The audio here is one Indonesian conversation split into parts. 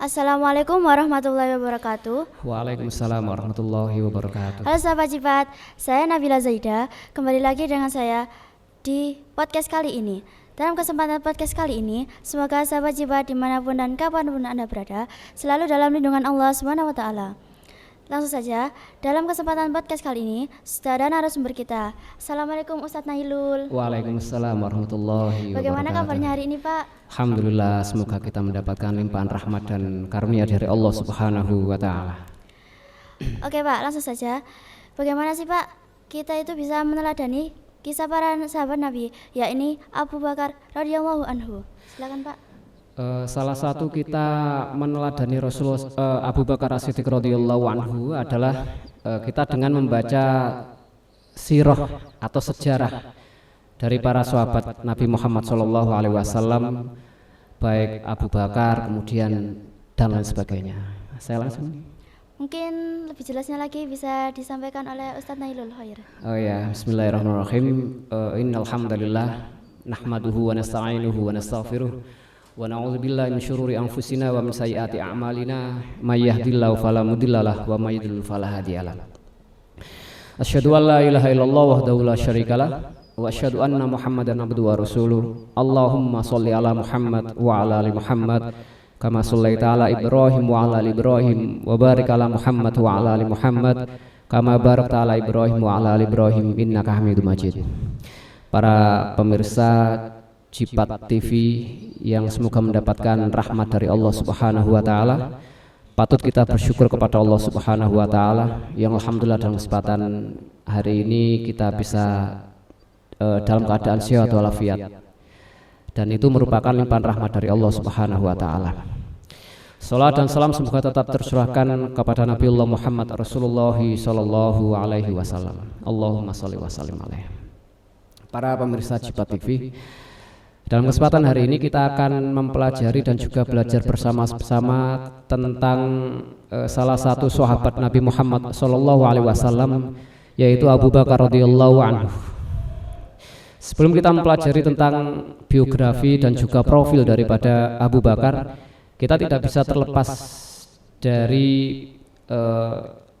Assalamualaikum warahmatullahi wabarakatuh. Waalaikumsalam warahmatullahi wabarakatuh. Halo sahabat Cipat, saya Nabila Zaida. Kembali lagi dengan saya di podcast kali ini. Dalam kesempatan podcast kali ini, semoga sahabat Cipat dimanapun dan kapanpun Anda berada, selalu dalam lindungan Allah SWT. Langsung saja, dalam kesempatan podcast kali ini, sudah ada narasumber kita. Assalamualaikum Ustadz Nahilul. Waalaikumsalam warahmatullahi wabarakatuh. Bagaimana kabarnya hari ini Pak? Alhamdulillah, semoga kita mendapatkan limpahan rahmat dan karunia dari Allah Subhanahu wa Ta'ala. Oke Pak, langsung saja. Bagaimana sih Pak kita itu bisa meneladani kisah para sahabat Nabi, yakni Abu Bakar radhiyallahu anhu? Silakan Pak. Salah satu kita meneladani Rasulullah Abu Bakar As-Siddiq radhiyallahu anhu adalah kita dengan membaca sirah atau sejarah dari para sahabat Nabi Muhammad SAW, baik Abu Bakar, kemudian dan lain sebagainya. Saya langsung. Mungkin lebih jelasnya lagi bisa disampaikan oleh Ustadz Nahilul Khair. Oh ya, bismillahirrahmanirrahim. Innal hamdalillah nahmaduhu wa nasta'inuhu wa nastaghfiruh wa na'udzu billahi min syururi anfusina wa min sayyiati a'malina may yahdihillahu fala mudhillalah wa may yudhlil fala hadiyalah. Asyhadu an la ilaha illallah wahdahu la syarikalah wa asyhadu anna Muhammadan abduhu wa rasuluh. Allahumma shalli ala Muhammad wa ala ali Muhammad kama shallaita ala Ibrahim wa ala ali Ibrahim wa barik ala Muhammad wa ala ali Muhammad kama barakta ala Ibrahim wa ala ali Ibrahim innaka Hamidum Majid. Para pemirsa Cipat TV yang semoga mendapatkan rahmat dari Allah Subhanahu wa Ta'ala, patut kita bersyukur kepada Allah Subhanahu wa Ta'ala yang alhamdulillah dalam kesempatan hari ini kita bisa dalam keadaan sehat walafiat, dan itu merupakan limpahan rahmat dari Allah Subhanahu wa Ta'ala. Salat dan salam semoga tetap tercurahkan kepada Nabiullah Muhammad Rasulullah sallallahu alaihi wasallam. Allahumma shalli wa sallim alaihi. Para pemirsa Cipat TV, dalam kesempatan hari ini kita akan mempelajari dan juga belajar bersama-sama tentang salah satu sahabat Nabi Muhammad sallallahu alaihi wasallam, yaitu Abu Bakar radhiyallahu anhu. Sebelum kita mempelajari tentang biografi dan juga profil daripada Abu Bakar, kita tidak bisa terlepas dari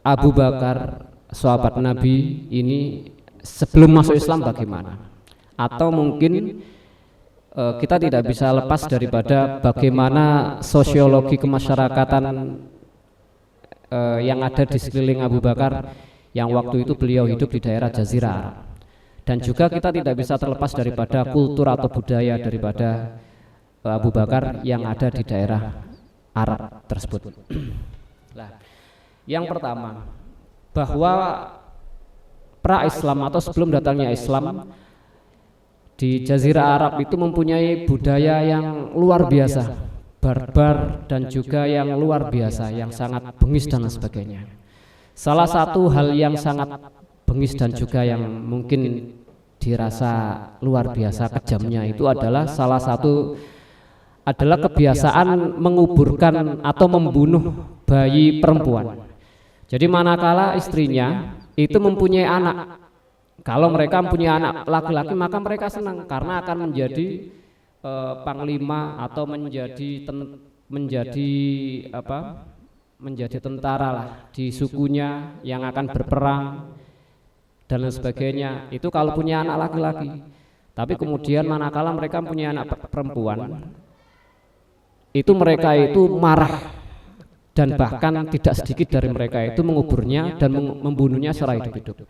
Abu Bakar sahabat Nabi ini sebelum masuk Islam bagaimana, atau mungkin kita tidak bisa lepas daripada bagaimana sosiologi kemasyarakatan yang ada di sekeliling Abu Bakar yang waktu itu beliau hidup di daerah Jazirah Arab. Dan juga kita tidak bisa terlepas daripada kultur atau budaya daripada Abu Bakar yang ada di daerah Arab tersebut. Nah, yang pertama, bahwa pra-Islam atau sebelum datangnya Islam di Jazirah Arab itu mempunyai budaya yang luar biasa, barbar dan juga yang luar biasa, yang sangat bengis dan sebagainya. Salah satu hal yang sangat bengis dan juga yang mungkin dirasa luar biasa kejamnya itu adalah adalah kebiasaan menguburkan atau membunuh bayi perempuan. Jadi manakala istrinya itu mempunyai anak, kalau mereka mempunyai anak laki-laki maka mereka senang karena akan menjadi panglima atau menjadi tentara lah di sukunya yang akan berperang dan lain sebagainya. Itu kalau punya anak laki-laki. Tapi kemudian manakala mereka mempunyai anak perempuan, itu mereka itu marah, dan bahkan tidak sedikit dari mereka itu menguburnya dan membunuhnya secara hidup-hidup.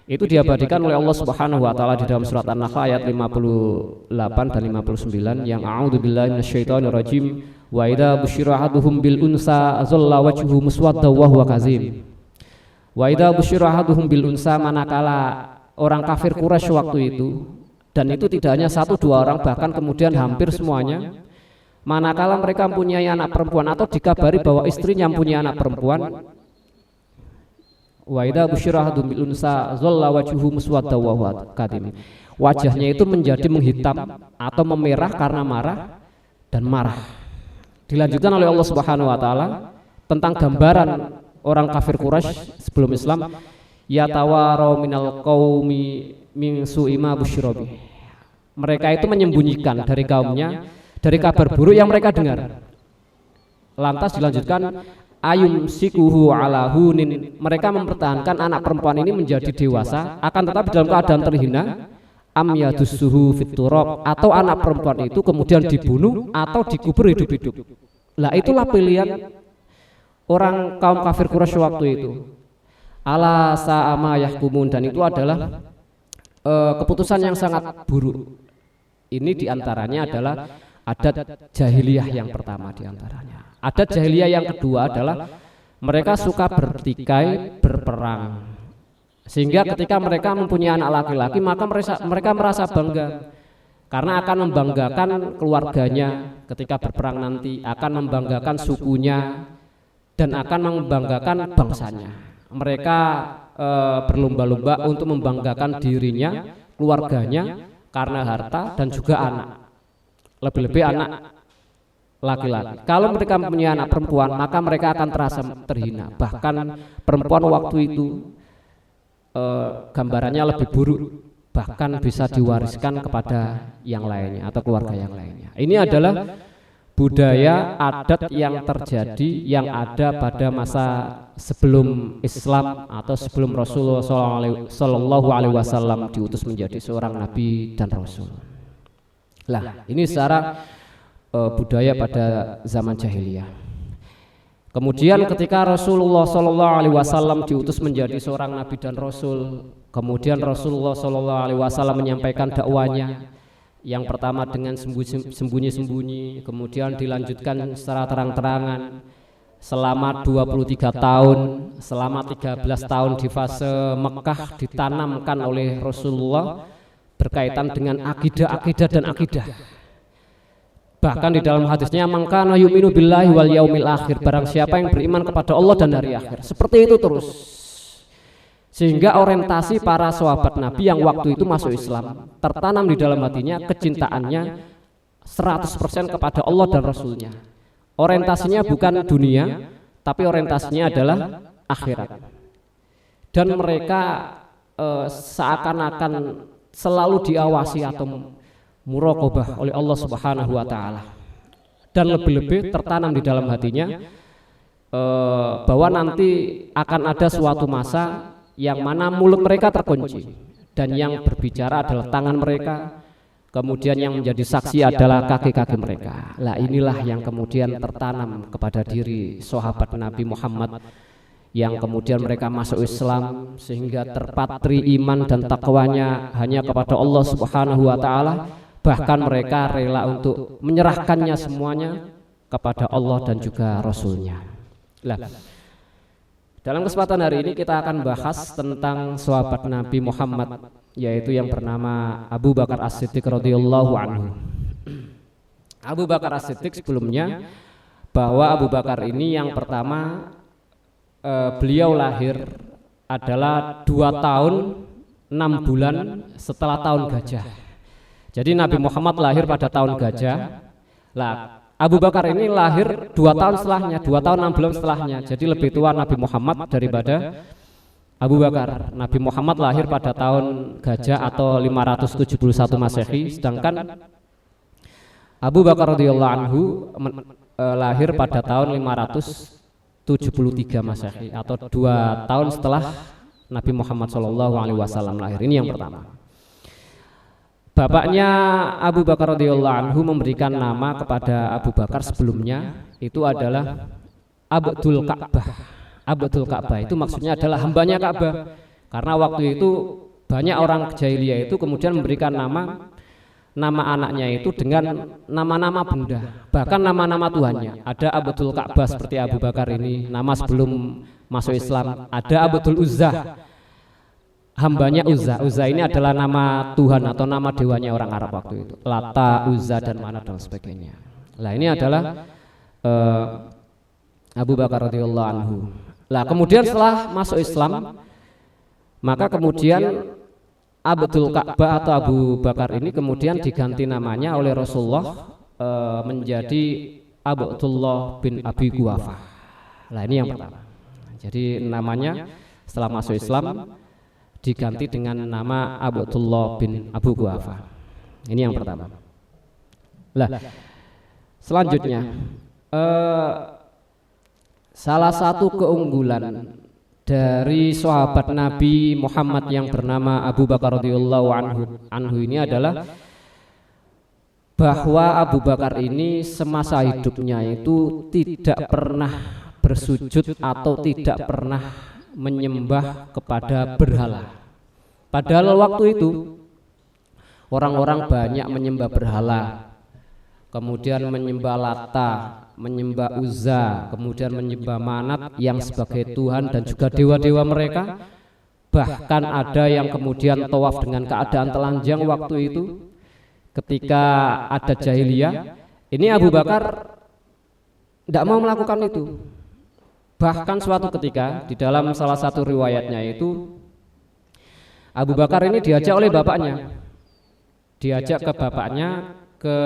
Itu diabadikan oleh Allah Subhanahu wa Ta'ala di dalam surat An-Nahl ayat 58 dan 59 yang a'udzubillahi minasyaitonirrajim wa idza busyira ahaduhum bil unsa azalla wajhuhu muswadda wa huwa kazim. Wa idza busyira ahaduhum bil unsa, manakala orang kafir Quraisy waktu itu, dan itu tidak hanya satu dua orang, bahkan kemudian hampir semuanya, manakala mereka mempunyai anak perempuan atau dikabari bahwa istrinya mempunyai anak perempuan, wa idza busyira ahadum bil unsa zalla wajhuhu muswadda wa huwa kadhim, wajahnya itu menjadi menghitam atau memerah karena marah dan marah. Dilanjutkan oleh Allah Subhanahu wa Ta'ala tentang gambaran orang kafir Quraisy sebelum Islam, yatawarau minal qaumi min su'i ma busyira bih. Mereka itu menyembunyikan dari kaumnya dari kabar buruk yang mereka dengar. lantas dilanjutkan ayum sikuhu ala hunin, mereka mempertahankan anak perempuan ini menjadi dewasa akan tetapi dalam keadaan terhina, am yadussuhu fit turab, atau anak perempuan itu kemudian dibunuh atau dikubur hidup-hidup. Lah itulah pilihan orang kaum kafir Quraisy waktu itu. Ala sa'ama yahkumun, dan itu adalah keputusan yang sangat buruk. Ini diantaranya adalah adat jahiliyah yang pertama diantaranya. Adat jahiliyah yang kedua adalah mereka suka bertikai, berperang. Sehingga ketika mereka mempunyai anak laki-laki, maka mereka merasa bangga karena akan membanggakan keluarganya ketika berperang nanti, akan membanggakan sukunya dan akan membanggakan bangsanya. Mereka berlomba-lomba untuk membanggakan dirinya, keluarganya karena harta dan juga anak. Lebih-lebih anak laki-laki. Kalau mereka mempunyai anak perempuan, maka mereka akan terasa terhina. Bahkan perempuan waktu itu gambarannya lebih buruk, bahkan bisa diwariskan kepada yang lainnya atau keluarga yang lainnya. Ini adalah budaya adat yang terjadi, yang ada pada masa sebelum Islam atau sebelum Rasulullah Shallallahu Alaihi Wasallam diutus menjadi seorang nabi dan rasul. Lah, ini secara budaya pada zaman jahiliyah. Kemudian ketika Rasulullah Shallallahu Alaihi Wasallam diutus menjadi seorang nabi dan rasul, kemudian Rasulullah Shallallahu Alaihi Wasallam menyampaikan dakwanya yang pertama dengan sembunyi-sembunyi, kemudian dilanjutkan secara terang-terangan selama 23 tahun, selama 13 tahun di fase Mekah ditanamkan oleh Rasulullah berkaitan dengan akidah dan akidah. Bahkan di dalam hadisnya, man kana yu'minu billahi wal yaumil akhir, barang siapa yang beriman kepada Allah dan hari akhir. Seperti itu terus. Sehingga orientasi para sahabat Nabi yang waktu itu masuk Islam tertanam di dalam hatinya kecintaannya 100% kepada Allah dan Rasulnya. Orientasinya bukan dunia, tapi orientasinya adalah akhirat. Dan mereka seakan-akan selalu diawasi atau muraqabah oleh Allah Subhanahu wa taala. Dan lebih-lebih tertanam di dalam hatinya bahwa nanti akan ada suatu masa yang mana mulut mereka terkunci dan yang berbicara adalah tangan mereka, kemudian yang menjadi saksi adalah kaki-kaki mereka. Lah inilah yang kemudian tertanam kepada diri sahabat Nabi Muhammad, yang kemudian mereka masuk Islam sehingga terpatri iman dan takwanya hanya kepada Allah Subhanahu wa taala. Bahkan mereka rela untuk menyerahkannya semuanya kepada Allah dan juga Rasulnya. Lah, dalam kesempatan hari ini kita akan bahas tentang sahabat Nabi Muhammad, yaitu yang bernama Abu Bakar As-Siddiq radhiyallahu anhu. Abu Bakar As-Siddiq sebelumnya, bahwa Abu Bakar ini yang pertama beliau lahir adalah 2 tahun 6 bulan setelah tahun gajah. Jadi Nabi Muhammad lahir pada tahun gajah. Lah, Abu Bakar ini lahir 2 tahun setelahnya, 2 tahun 6 bulan setelahnya. Jadi lebih tua Nabi Muhammad daripada Abu Bakar. Nabi Muhammad lahir pada tahun gajah atau 571 Masehi, sedangkan Abu Bakar radhiyallahu anhu lahir pada tahun 573 Masehi atau 2 tahun setelah Nabi Muhammad SAW lahir. Ini yang pertama. Bapaknya Abu Bakar radhiyallahu anhu memberikan nama kepada Abu Bakar sebelumnya, itu adalah Abdul Ka'bah. Abdul Ka'bah itu maksudnya adalah hambanya Ka'bah. Karena waktu itu banyak orang jahiliyah itu kemudian memberikan nama anaknya itu dengan nama-nama benda, bahkan nama-nama tuhannya. Ada Abdul Ka'bah seperti Abu Bakar ini, nama sebelum masuk Islam. Ada Abdul Uzzah, hambanya Uzza. Uzza ini adalah nama Tuhan atau nama dewanya orang Arab waktu itu. Lata, Uzza dan Manat dan sebagainya. Lah ini adalah Abu Bakar radhiyallahu anhu. Lah kemudian setelah masuk Islam, maka kemudian Abdul Ka'bah atau Abu Bakar ini kemudian diganti namanya oleh Rasulullah menjadi Abdullah bin Abi Quhafah. Lah ini yang pertama. Jadi namanya setelah masuk Islam diganti dengan nama Abdullah bin Abu Quhafah. Ini yang pertama. Lah, selanjutnya salah satu keunggulan dari sahabat Nabi Muhammad yang bernama Abu Bakar radhiyallahu anhu ini adalah bahwa Abu Bakar ini semasa hidupnya itu tidak pernah bersujud atau tidak pernah menyembah kepada berhala. Padahal waktu itu orang-orang banyak menyembah berhala, kemudian menyembah Lata, menyembah Uzza, kemudian menyembah Manat yang sebagai Tuhan dan juga dewa-dewa mereka. Bahkan ada yang kemudian tawaf dengan keadaan telanjang waktu itu. Ketika ada jahiliyah, ini Abu Bakar tidak mau melakukan itu. Bahkan suatu ketika di dalam salah satu riwayatnya itu Abu Bakar ini diajak oleh bapaknya, diajak ke bapaknya ke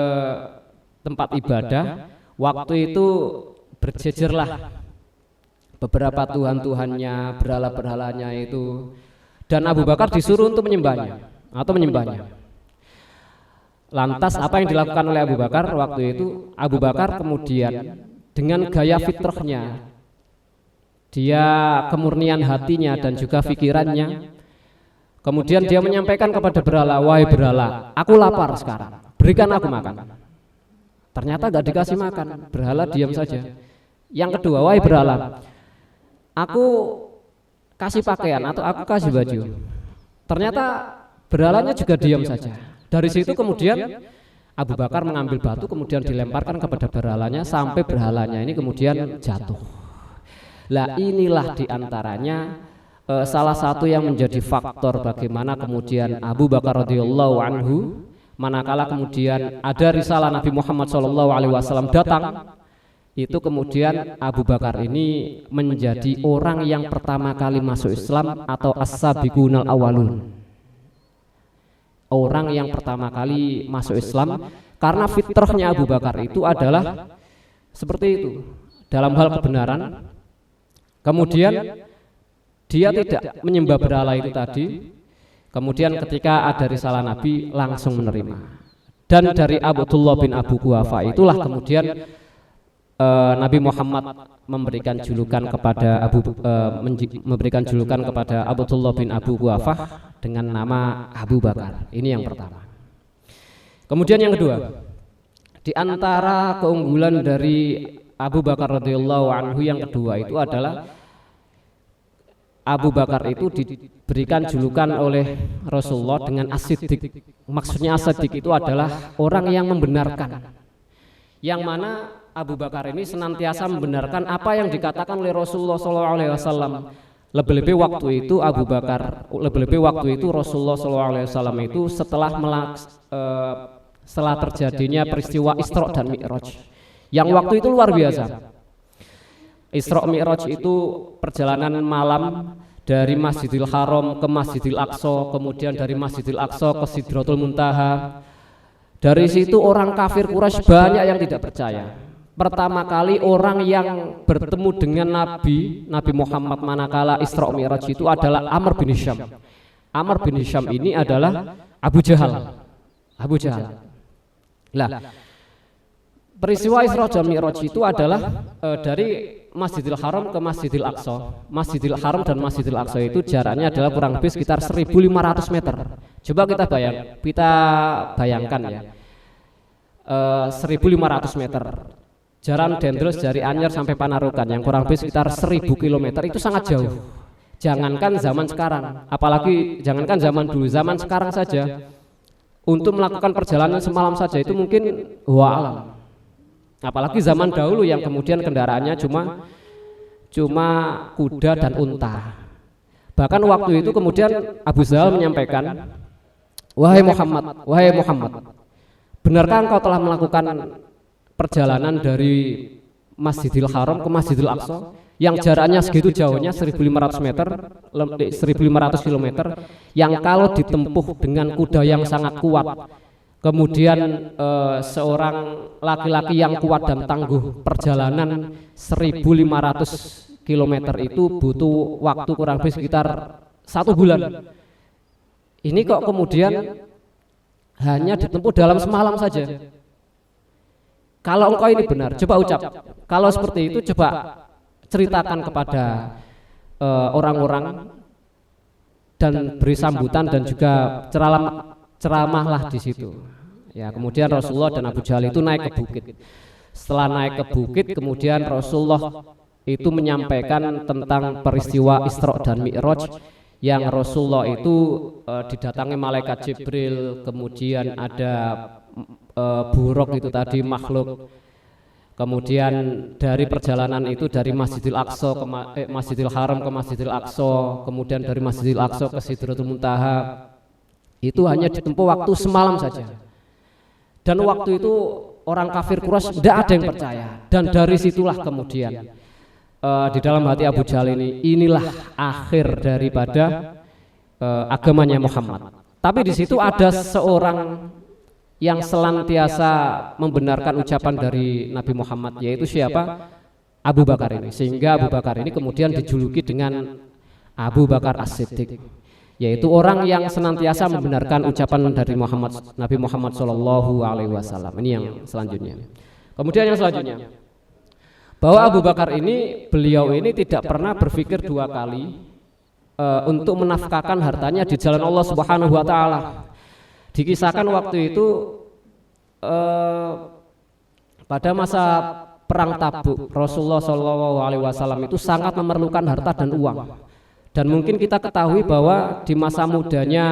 tempat ibadah. Waktu itu berjejerlah beberapa tuhan-tuhannya, berhala-berhalanya itu, dan Abu Bakar disuruh untuk menyembahnya atau menyembahnya. Lantas apa yang dilakukan oleh Abu Bakar waktu itu? Abu Bakar kemudian dengan gaya fitrahnya, dia kemurnian hatinya dan juga pikirannya, kemudian dia menyampaikan kepada berhala, wahai berhala, aku lapar sekarang, berikan aku makan. Ternyata gak dikasih makan, berhala diam saja. Yang kedua, wahai berhala, aku kasih pakaian atau aku kasih baju. Ternyata berhalanya juga diam saja. Dari situ kemudian Abu Bakar mengambil batu kemudian dilemparkan kepada berhalanya sampai berhalanya ini kemudian jatuh. Lah inilah diantaranya salah satu yang menjadi faktor bagaimana kemudian Abu Bakar radhiyallahu anhu manakala kemudian ada risalah Nabi Muhammad SAW datang, itu kemudian Abu Bakar ini menjadi orang yang pertama kali masuk Islam atau as-sabiqunal awwalun. Orang yang pertama kali masuk Islam karena fitrahnya Abu Bakar itu adalah seperti itu dalam hal kebenaran. Kemudian dia tidak menyembah berhala itu tadi. Kemudian ketika ada risalah Nabi langsung menerima. Dan dari Abdullah bin Abu Quhafa itulah kemudian Nabi Muhammad memberikan julukan kepada Abdullah bin Abu Quhafah dengan nama Abu Bakar. Ini yang pertama. Kemudian yang kedua, di antara keunggulan dari Abu Bakar radhiyallahu anhu yang kedua itu adalah Abu Bakar itu diberikan julukan oleh Rasulullah dengan as-siddiq. Maksudnya as-siddiq itu adalah orang yang membenarkan. Yang mana Abu Bakar ini senantiasa membenarkan apa yang dikatakan oleh Rasulullah SAW. Lebih-lebih waktu itu Abu Bakar, lebih-lebih waktu itu Rasulullah SAW itu setelah terjadinya peristiwa Isra dan Mi'raj, yang waktu itu luar biasa. Isra Mi'raj itu perjalanan malam dari Masjidil Haram ke Masjidil Aqsa, kemudian dari Masjidil Aqsa ke Sidratul Muntaha. Dari situ orang kafir Quraisy banyak yang tidak percaya. Pertama kali orang yang bertemu dengan Nabi Muhammad manakala Isra Mi'raj itu adalah Amr bin Hisham. Amr bin Hisham ini adalah Abu Jahal. Lah, peristiwa Isra dan Mi'raj itu adalah dari Masjidil Haram ke Masjidil Aqsa. Masjidil Haram dan Masjidil Aqsa itu jaraknya adalah kurang lebih sekitar 1.500 meter. Coba kita bayangkan ya, 1.500 meter. Jarak Dendels dari Anyer sampai Panarukan yang kurang lebih sekitar 1.000 km itu sangat jauh. Jangankan zaman sekarang, apalagi jangankan zaman dulu, zaman sekarang saja untuk melakukan perjalanan semalam saja itu mungkin alam. Apalagi zaman dahulu yang kemudian kendaraannya cuma kuda dan unta. Bahkan waktu itu kemudian Abu Jahal menyampaikan, wahai Muhammad, benarkah engkau telah melakukan perjalanan dari Masjidil Haram ke Masjidil Aqsa yang jaraknya segitu jauhnya 1.500 meter, 1.500 km, yang kalau ditempuh dengan kuda yang sangat kuat, kemudian seorang laki-laki yang kuat dan tangguh, perjalanan 1.500 km itu butuh waktu kurang lebih sekitar 1 bulan. Ini kok kemudian hanya ditempuh dalam semalam saja. Kalau engkau ini benar, coba ucap. Kalau seperti itu ceritakan kepada orang-orang dan beri sambutan dan juga ceramahlah di situ. Ya, kemudian Rasulullah dan Abu Jahal itu naik ke bukit. Setelah naik ke bukit, kemudian Rasulullah itu menyampaikan tentang peristiwa Isra dan Mi'raj, yang Rasulullah itu didatangi malaikat Jibril, kemudian ada buruk itu tadi makhluk. Kemudian dari perjalanan itu dari Masjidil Aqsa ke Masjidil Haram ke Masjidil Aqsa, kemudian dari Masjidil Aqsa ke Sidratul Muntaha, itu hanya ditempuh waktu semalam saja. Dan waktu itu orang kafir Quraisy tidak ada yang percaya. Dan dari situlah kemudian di dalam hati Abu Jahal inilah akhir daripada agamanya Muhammad. Tapi di situ ada seorang yang senantiasa membenarkan ucapan dari Nabi Muhammad, yaitu siapa? Abu Bakar ini. Sehingga Abu Bakar ini kemudian dijuluki dengan Abu Bakar As-Siddiq, yaitu orang yang senantiasa membenarkan ucapan dari Nabi Muhammad SAW. Ini yang selanjutnya. Kemudian yang selanjutnya, bahwa Abu Bakar ini, beliau ini tidak pernah berpikir dua kali untuk menafkahkan hartanya di jalan Allah Subhanahu wa taala. Dikisahkan waktu itu pada masa perang Tabuk, Rasulullah SAW itu sangat memerlukan harta dan uang. Dan mungkin kita ketahui bahwa di masa mudanya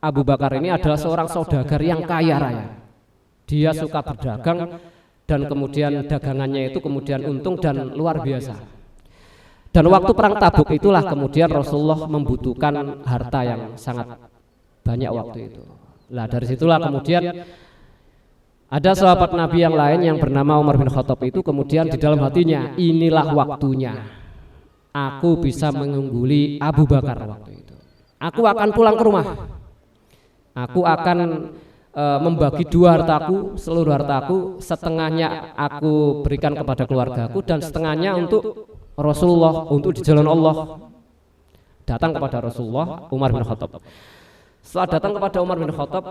Abu Bakar ini adalah seorang saudagar yang kaya raya. Dia suka berdagang dan kemudian dagangannya itu kemudian untung dan luar biasa. Dan waktu perang Tabuk itulah kemudian Rasulullah membutuhkan harta yang sangat banyak waktu itu. Nah, dari situlah kemudian ada sahabat Nabi yang lain yang bernama Umar bin Khattab itu kemudian di dalam hatinya, inilah waktunya aku bisa mengungguli Abu Bakar waktu itu. Aku akan pulang ke rumah. Aku akan membagi dua hartaku, seluruh hartaku, setengahnya aku berikan kepada keluargaku dan setengahnya untuk Rasulullah, untuk di jalan Allah. Datang kepada Rasulullah Umar bin Khattab. Setelah datang kepada Umar bin Khattab,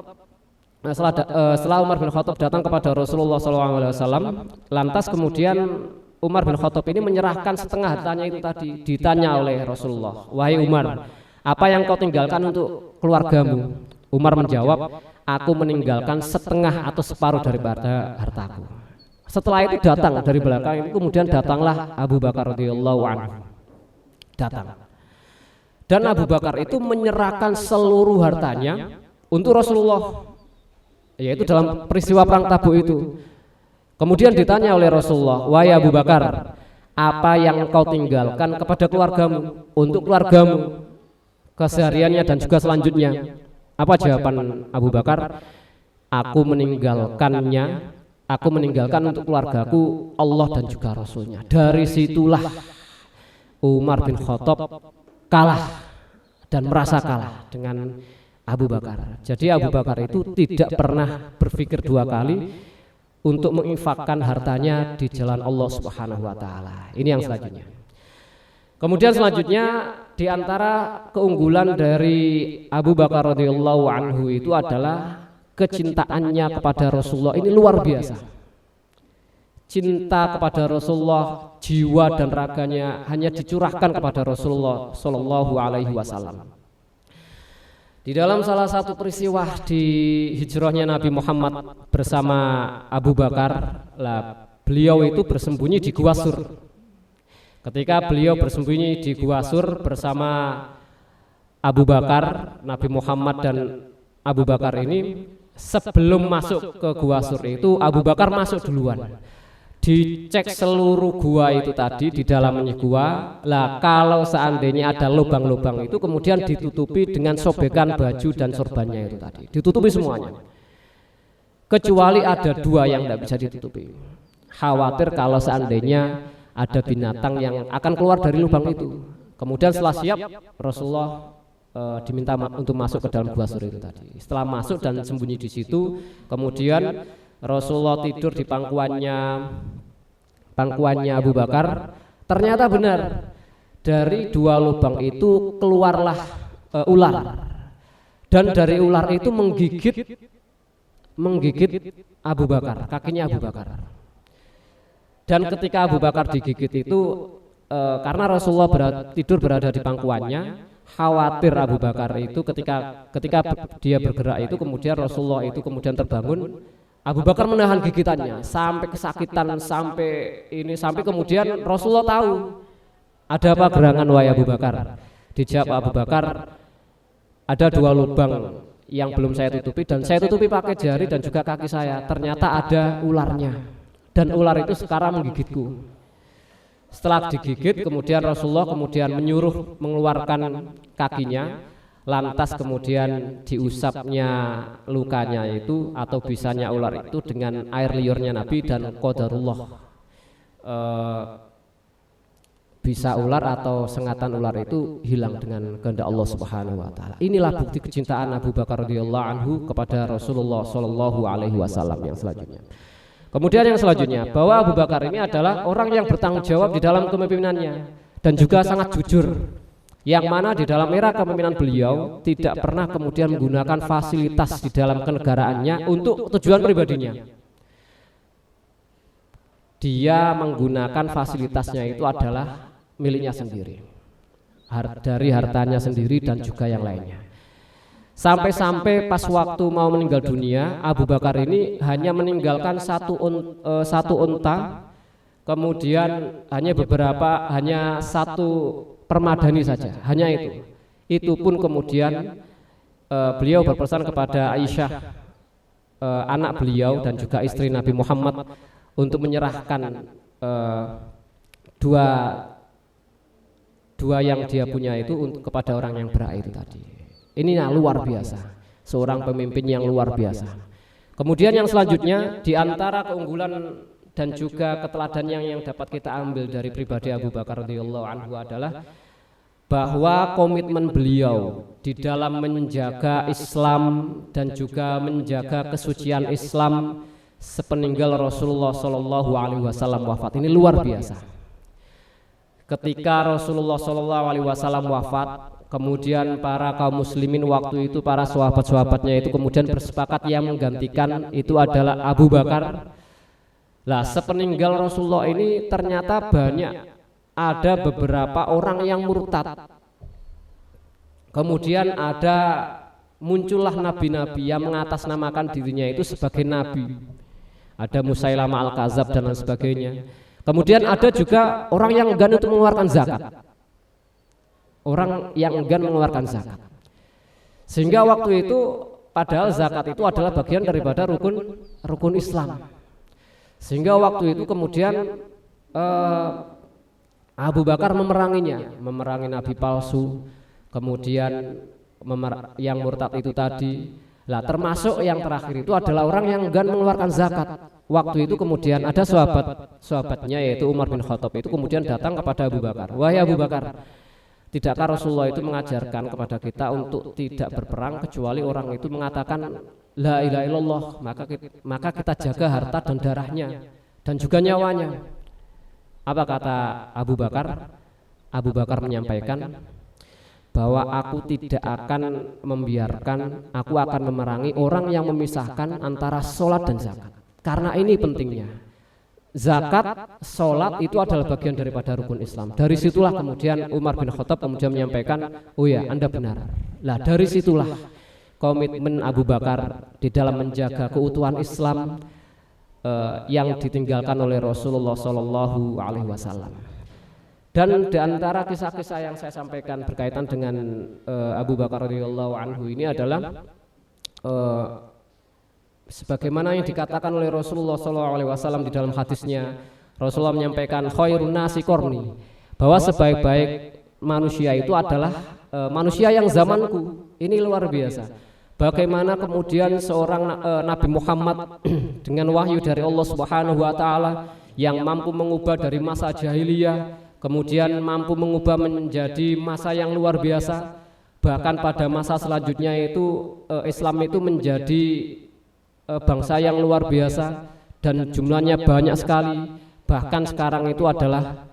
setelah Umar bin Khattab datang kepada Rasulullah SAW, lantas kemudian Umar bin Khattab ini menyerahkan setengah hartanya itu tadi. Ditanya oleh Rasulullah, wahai Umar, apa yang kau tinggalkan untuk keluargamu? Umar menjawab, aku meninggalkan setengah atau separuh daripada hartaku. Setelah itu datang dari belakang itu kemudian datanglah Abu Bakar radhiyallahu anhu. Datang. Dan Abu Bakar itu menyerahkan seluruh hartanya untuk Rasulullah, yaitu dalam peristiwa perang Tabuk itu. Kemudian ditanya oleh Rasulullah, wahai Abu Bakar, apa yang kau tinggalkan kepada keluargamu, untuk keluargamu, kesehariannya dan juga selanjutnya? Apa jawaban Abu Bakar? Aku meninggalkan untuk keluargaku Allah dan juga Rasulnya. Dari situlah Umar bin Khattab kalah dan merasa kalah dengan Abu Bakar. Jadi Abu Bakar itu tidak pernah berpikir dua kali untuk menginfakkan hartanya di jalan Allah Subhanahu wa taala. Ini yang selanjutnya. Kemudian selanjutnya di antara keunggulan dari Abu Bakar radhiyallahu anhu itu adalah kecintaannya kepada Rasulullah. Ini luar biasa. Cinta kepada Rasulullah, jiwa dan raganya hanya dicurahkan kepada Rasulullah sallallahu alaihi wasallam. Di dalam salah satu peristiwa di hijrahnya Nabi Muhammad bersama Abu Bakar, beliau itu bersembunyi di Gua Sur. Ketika beliau bersembunyi di Gua Sur bersama Abu Bakar, Nabi Muhammad dan Abu Bakar ini, sebelum masuk ke Gua Sur itu Abu Bakar masuk duluan. Dicek seluruh gua itu tadi, di dalamnya gua. Lah kalau seandainya ada lubang-lubang itu kemudian ditutupi dengan sobekan baju dan sorbannya itu tadi, ditutupi semuanya. Kecuali ada dua yang tidak bisa ditutupi. Khawatir kalau seandainya ada binatang yang akan keluar dari lubang itu. Kemudian setelah siap, Rasulullah diminta untuk masuk ke dalam Gua Sur itu tadi. Setelah masuk dan sembunyi di situ, kemudian Rasulullah tidur di pangkuannya Abu Bakar. Ternyata benar, dari dua lubang itu keluarlah ular, dan dari ular itu menggigit Abu Bakar, kakinya Abu Bakar. Dan ketika Abu Bakar digigit itu karena Rasulullah tidur berada di pangkuannya, khawatir Abu Bakar itu ketika dia bergerak itu kemudian Rasulullah itu kemudian terbangun, Abu Bakar menahan gigitannya sampai kesakitan sampai kemudian Rasulullah tahu ada apa gerangan wahai Abu Bakar. Dijawab Abu Bakar, ada 2 lubang yang belum saya tutupi dan saya tutupi pakai jari dan juga kaki saya. Ternyata ada ularnya dan ular itu sekarang menggigitku. Setelah digigit kemudian Rasulullah kemudian menyuruh mengeluarkan kakinya, lantas kemudian diusapnya lukanya itu atau bisanya ular itu dengan air liurnya Nabi dan qadarullah, bisa ular atau sengatan ular itu hilang dengan kehendak Allah Subhanahu wa taala. Inilah bukti kecintaan Abu Bakar radhiyallahu anhu kepada Rasulullah sallallahu alaihi wasallam yang selanjutnya. Kemudian yang selanjutnya, bahwa Abu Bakar ini adalah orang yang bertanggung jawab di dalam kepemimpinannya dan juga sangat jujur, yang mana di dalam era kepemimpinan beliau tidak pernah kemudian menggunakan fasilitas di dalam kenegaraannya untuk tujuan pribadinya. Dia menggunakan fasilitasnya itu adalah miliknya sendiri, dari hartanya sendiri dan juga yang lainnya. Sampai-sampai pas waktu mau meninggal dunia, Abu Bakar ini hanya meninggalkan satu unta, kemudian hanya 1 permadani saja, hanya itu. Itu pun kemudian beliau berpesan kepada Aisyah, anak beliau dan juga istri Nabi Muhammad, untuk menyerahkan dua yang dia punya itu untuk kepada orang yang berak itu tadi. Ini luar biasa, seorang pemimpin yang luar biasa. Kemudian yang selanjutnya, di antara keunggulan dan juga keteladan yang dapat kita ambil dari pribadi Abu Bakar radhiyallahu anhu adalah bahwa komitmen beliau di dalam menjaga Islam dan juga menjaga kesucian Islam sepeninggal Rasulullah sallallahu alaihi wasallam wafat ini luar biasa. Ketika Rasulullah sallallahu alaihi wasallam wafat, kemudian para kaum muslimin waktu itu, para sahabat-sahabatnya itu kemudian bersepakat yang menggantikan itu adalah Abu Bakar. Lah sepeninggal Rasulullah ini ternyata ada beberapa orang yang murtad. Kemudian muncullah nabi-nabi yang mengatasnamakan dirinya itu sebagai nabi. Ada Musailamah Al-Kadzab dan lain sebagainya. Kemudian ada juga orang yang enggan untuk mengeluarkan zakat. Orang yang enggan mengeluarkan zakat. Sehingga waktu itu padahal zakat itu adalah bagian daripada rukun Islam. Sehingga waktu itu kemudian Abu Bakar memerangi nabi palsu, kemudian yang murtad itu tadi. Lah termasuk yang terakhir itu adalah orang yang enggan mengeluarkan zakat. Waktu itu kemudian ada sahabatnya yaitu Umar bin Khattab itu kemudian datang kepada Abu Bakar. Wahai Abu Bakar, tidakkah Rasulullah itu mengajarkan kepada kita untuk tidak berperang kecuali orang itu mengatakan la ilaha illallah, maka kita jaga harta dan darahnya dan juga nyawanya. Apa kata Abu Bakar? Abu Bakar menyampaikan bahwa aku tidak akan membiarkan, aku akan memerangi orang yang memisahkan antara sholat dan zakat. Karena ini pentingnya. Zakat, sholat itu adalah bagian daripada rukun Islam. Dari situlah kemudian Umar bin Khattab kemudian menyampaikan, oh ya Anda benar. Lah dari situlah komitmen Abu Bakar di dalam menjaga keutuhan Islam yang ditinggalkan oleh Rasulullah Sallallahu Alaihi Wasallam. Dan di antara kisah-kisah yang saya sampaikan berkaitan dengan Abu Bakar radhiyallahu anhu ini adalah sebagaimana yang dikatakan oleh Rasulullah SAW di dalam hadisnya. Rasulullah menyampaikan khairun nasi qarni, bahwa sebaik-baik manusia itu adalah manusia yang zamanku. Ini luar biasa. Bagaimana kemudian seorang Nabi Muhammad dengan wahyu dari Allah Subhanahu wa taala yang mampu mengubah dari masa jahiliyah kemudian mampu mengubah menjadi masa yang luar biasa. Bahkan pada masa selanjutnya itu Islam itu menjadi bangsa yang luar biasa dan jumlahnya banyak sekali. Bahkan sekarang itu adalah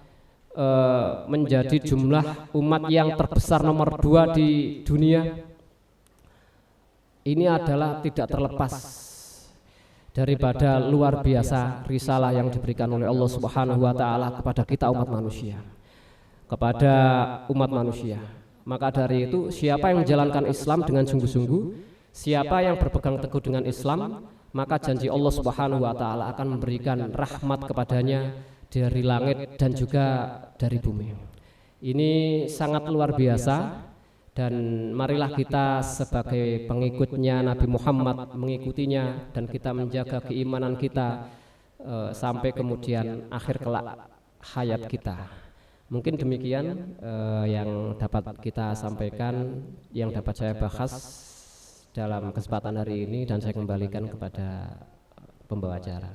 menjadi jumlah umat yang terbesar nomor 2 di dunia. Ini adalah tidak terlepas daripada luar biasa risalah yang diberikan oleh Allah Subhanahu wa taala kepada kita umat manusia. Kepada umat manusia. Maka dari itu siapa yang menjalankan Islam dengan sungguh-sungguh, siapa yang berpegang teguh dengan Islam, maka janji Allah Subhanahu wa taala akan memberikan rahmat kepadanya dari langit dan juga dari bumi. Ini sangat luar biasa. Dan marilah kita sebagai pengikutnya Nabi Muhammad mengikutinya dan kita menjaga keimanan kita sampai kemudian akhir kelak hayat kita. Mungkin demikian yang dapat kita sampaikan, yang dapat saya bahas dalam kesempatan hari ini, dan saya kembalikan kepada pembawa acara.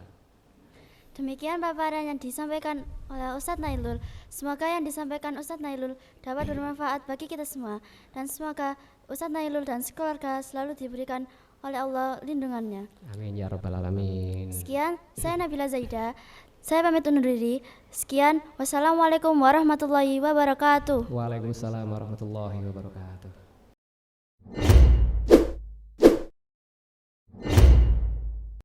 Demikian paparan yang disampaikan oleh Ustadz Nailul. Semoga yang disampaikan Ustadz Nailul dapat bermanfaat bagi kita semua, dan semoga Ustadz Nailul dan sekeluarga selalu diberikan oleh Allah lindungannya. Amin ya rabbal alamin. Sekian, saya Nabila Zaidah. Saya pamit undur diri. Sekian, wassalamualaikum warahmatullahi wabarakatuh. Waalaikumsalam warahmatullahi wabarakatuh.